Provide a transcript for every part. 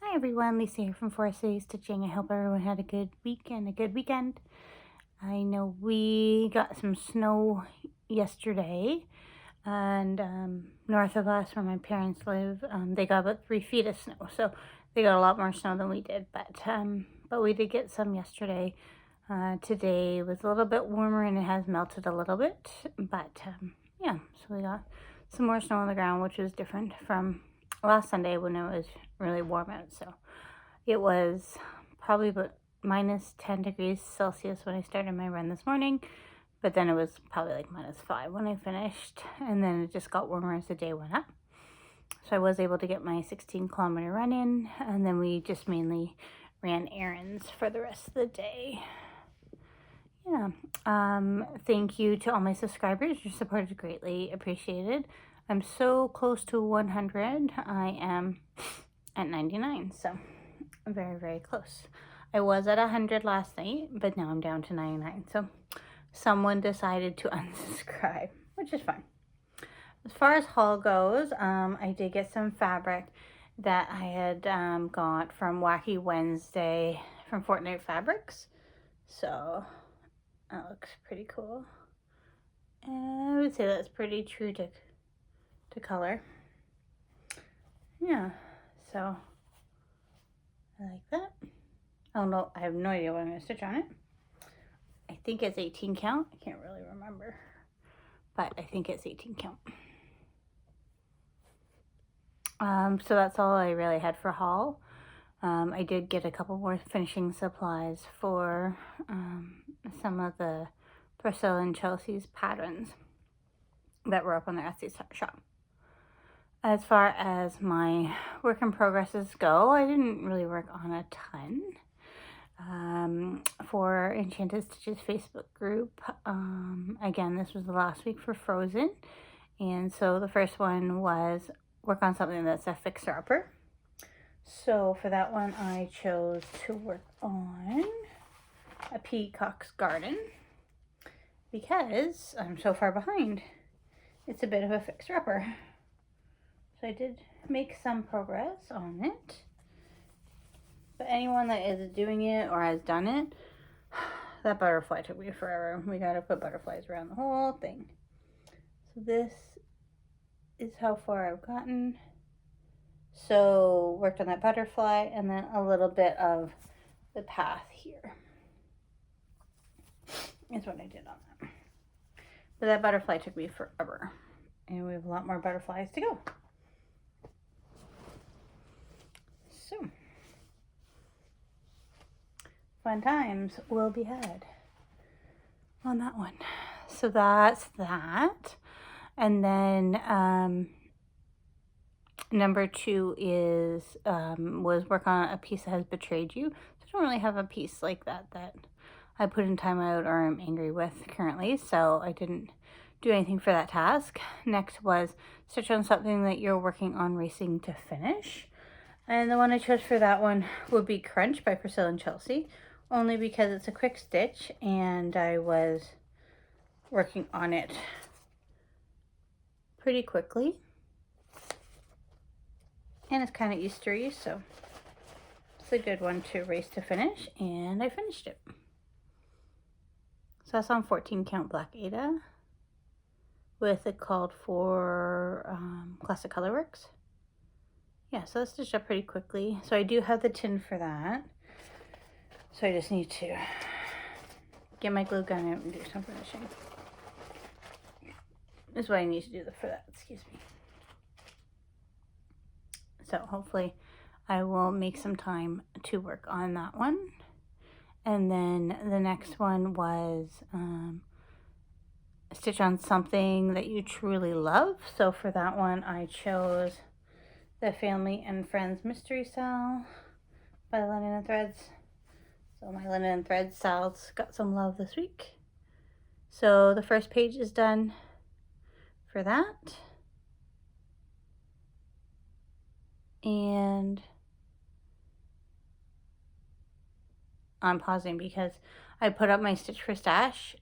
Hi everyone, Lisa here from Flosstube Stitching. I hope everyone had a good week and a good weekend. I know we got some snow yesterday, and north of us where my parents live, they got about 3 feet of snow, so they got a lot more snow than we did, but we did get some yesterday. Today was a little bit warmer and it has melted a little bit, but yeah, so we got some more snow on the ground, which was different from last Sunday when it was really warm out. So it was probably about minus 10 degrees Celsius when I started my run this morning, but then it was probably like -5 when I finished, and then it just got warmer as the day went up. So I was able to get my 16-kilometer run in, and then we just mainly ran errands for the rest of the day. Yeah. Thank you to all my subscribers. Your support is greatly appreciated. I'm so close to 100. I am at 99, so very, very close. I was at 100 last night, but now I'm down to 99. So someone decided to unsubscribe, which is fine. As far as haul goes, I did get some fabric that I had got from Wacky Wednesday from Fortnite Fabrics. So that looks pretty cool. And I would say that's pretty true to color. Yeah, so I like that. I don't know, I have no idea what I'm going to stitch on it. I think it's 18 count. I can't really remember, but I think it's 18 count. So that's all I really had for haul. I did get a couple more finishing supplies for some of the Priscilla and Chelsea's patterns that were up on their Etsy shop. As far as my work in progresses go, I didn't really work on a ton. For Enchanted Stitches Facebook group, again, this was the last week for Frozen, and so the first one was work on something that's a fixer-upper. So for that one, I chose to work on a peacock's garden because I'm so far behind. It's a bit of a fixer-upper. So I did make some progress on it. But anyone that is doing it or has done it, that butterfly took me forever. We gotta put butterflies around the whole thing. So this is how far I've gotten. So worked on that butterfly and then a little bit of the path here is what I did on that. But that butterfly took me forever. And we have a lot more butterflies to go. So fun times will be had on that one. So that's that. And then number 2 is was work on a piece that has betrayed you. So I don't really have a piece like that I put in timeout or I'm angry with currently, so I didn't do anything for that task. Next was stitch on something that you're working on racing to finish. And the one I chose for that one would be Crunch by Priscilla and Chelsea, only because it's a quick stitch and I was working on it pretty quickly. And it's kind of Eastery, so it's a good one to race to finish, and I finished it. So that's on 14 count Black Ada with it called for Classic Colorworks. Yeah, so that's stitched up pretty quickly. So I do have the tin for that. So I just need to get my glue gun out and do some finishing. This is what I need to do for that, excuse me. So hopefully I will make some time to work on that one. And then the next one was stitch on something that you truly love. So for that one, I chose the Family and Friends Mystery Sal by Linen and Threads. So my Linen and Threads Sal's got some love this week. So the first page is done for that. And I'm pausing because I put up my Stitch for Stash.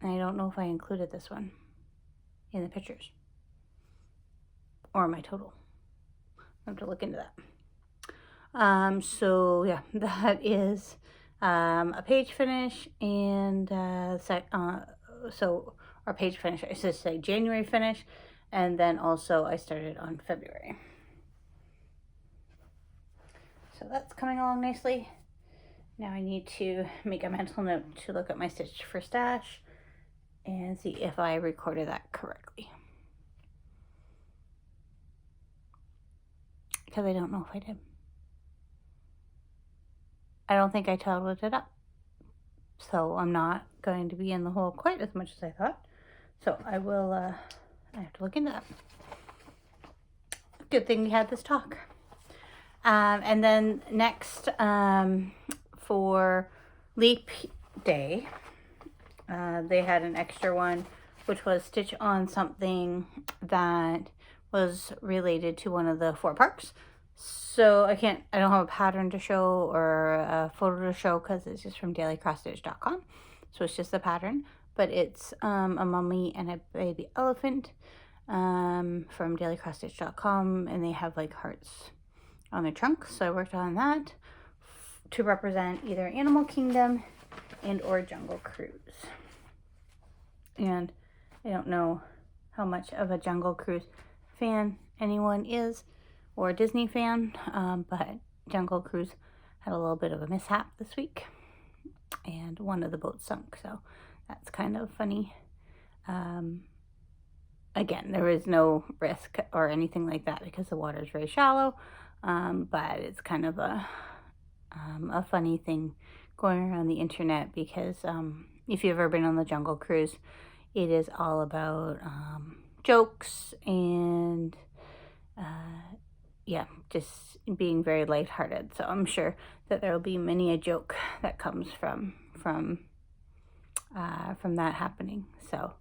I don't know if I included this one in the pictures or my total. I have to look into that. So yeah, that is a page finish, and so our page finish, I should say January finish, and then also I started on February. So that's coming along nicely. Now I need to make a mental note to look at my stitch for stash and see if I recorded that correctly, because I don't know if I did. I don't think I totaled it up, so I'm not going to be in the hole quite as much as I thought. So I will, I have to look into that. Good thing we had this talk. And then next, for Leap Day, they had an extra one, which was stitch on something that was related to one of the 4 parks. So I don't have a pattern to show or a photo to show because it's just from dailycrossstitch.com. So it's just the pattern, but it's a mummy and a baby elephant from dailycrossstitch.com, and they have like hearts on their trunk. So I worked on that to represent either Animal Kingdom and or Jungle Cruise. And I don't know how much of a Jungle Cruise fan anyone is, or a Disney fan, but Jungle Cruise had a little bit of a mishap this week, and one of the boats sunk, so that's kind of funny. Again, there is no risk or anything like that because the water is very shallow, but it's kind of a funny thing going around the internet because if you've ever been on the Jungle Cruise, it is all about jokes and yeah, just being very lighthearted. So I'm sure that there will be many a joke that comes from that happening. So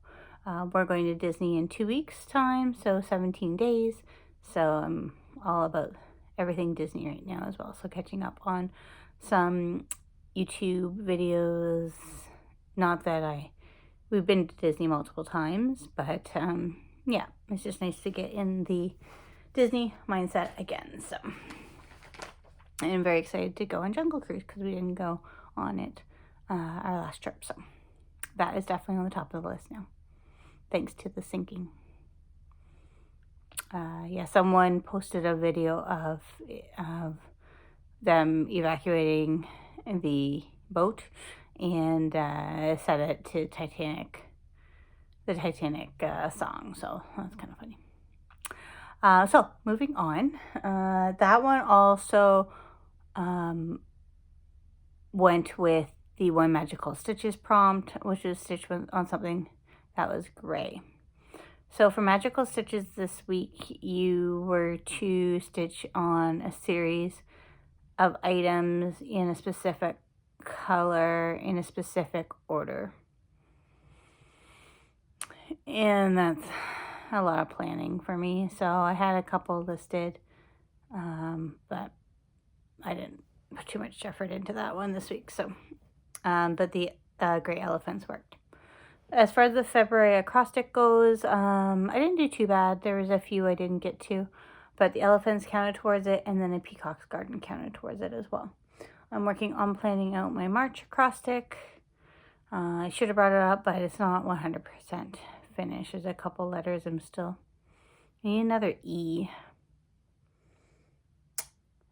we're going to Disney in 2 weeks' time, so 17 days. So I'm all about everything Disney right now as well. So catching up on some YouTube videos. Not that we've been to Disney multiple times, but yeah, it's just nice to get in the Disney mindset again. So I'm very excited to go on Jungle Cruise because we didn't go on it our last trip. So that is definitely on the top of the list now, thanks to the sinking. Yeah, someone posted a video of them evacuating the boat and set it to the Titanic song. So that's kind of funny. So moving on, that one also went with the One Magical Stitches prompt, which was stitched on something that was gray. So for Magical Stitches this week, you were to stitch on a series of items in a specific color, in a specific order. And that's a lot of planning for me. So I had a couple listed, but I didn't put too much effort into that one this week. So, but the gray elephants worked. As far as the February acrostic goes, I didn't do too bad. There was a few I didn't get to, but the elephants counted towards it, and then a peacock's garden counted towards it as well. I'm working on planning out my March acrostic. I should have brought it up, but it's not 100% finished. There's a couple letters I need another E.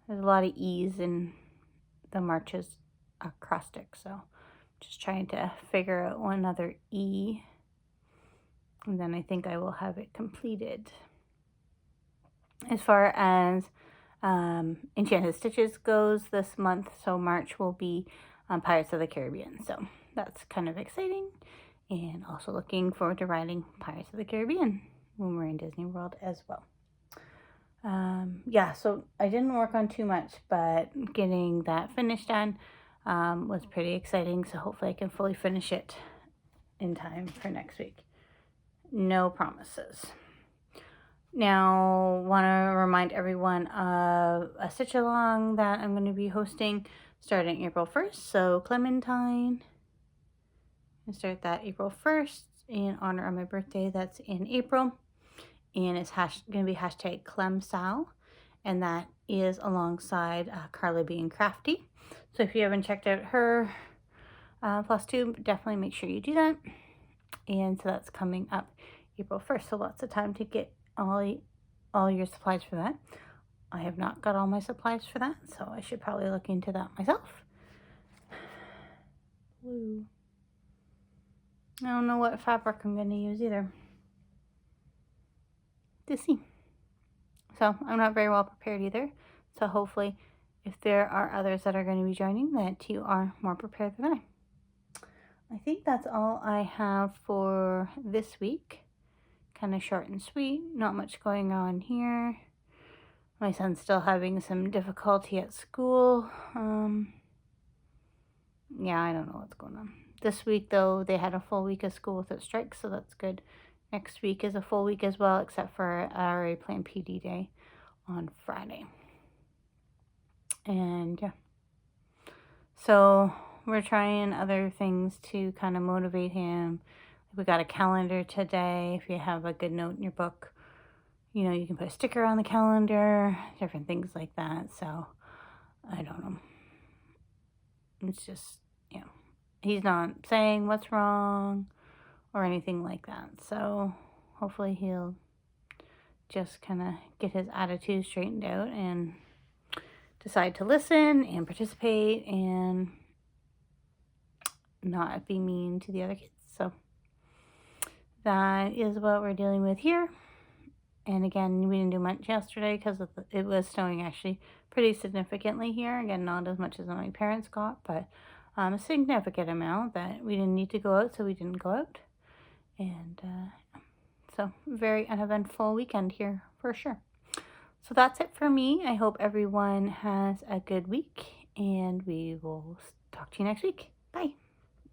There's a lot of E's in the March's acrostic, so just trying to figure out one other E, and then I think I will have it completed. As far as Enchanted Stitches goes this month, so March will be Pirates of the Caribbean, so that's kind of exciting, and also looking forward to riding Pirates of the Caribbean when we're in Disney World as well. Yeah, so I didn't work on too much, but getting that finished done was pretty exciting, so hopefully I can fully finish it in time for next week. No promises. Now, want to remind everyone of a stitch along that I'm going to be hosting starting April 1st. So Clementine, I start that April 1st in honor of my birthday. That's in April, and it's going to be hashtag ClemSal, and that is alongside Carla being Crafty. So if you haven't checked out her Flosstube, definitely make sure you do that. And so that's coming up April 1st, so lots of time to get all your supplies for that. I have not got all my supplies for that, so I should probably look into that myself. Blue. I don't know what fabric I'm going to use either. To see. So I'm not very well prepared either. So hopefully if there are others that are going to be joining, that you are more prepared than I think that's all I have for this week. Kind of short and sweet. Not much going on here. My son's still having some difficulty at school. Yeah, I don't know what's going on. This week, though, they had a full week of school without strikes, so that's good. Next week is a full week as well, except for our planned PD day on Friday. And yeah. So we're trying other things to kind of motivate him. We got a calendar today. If you have a good note in your book, you know, you can put a sticker on the calendar, different things like that. So I don't know. It's just, you know, he's not saying what's wrong or anything like that. So hopefully he'll just kind of get his attitude straightened out and decide to listen and participate and not be mean to the other kids. So that is what we're dealing with here. And again, we didn't do much yesterday because it was snowing actually pretty significantly here. Again, not as much as my parents got, but a significant amount that we didn't need to go out, so we didn't go out. And so very uneventful weekend here for sure. So that's it for me. I hope everyone has a good week, and we will talk to you next week. Bye.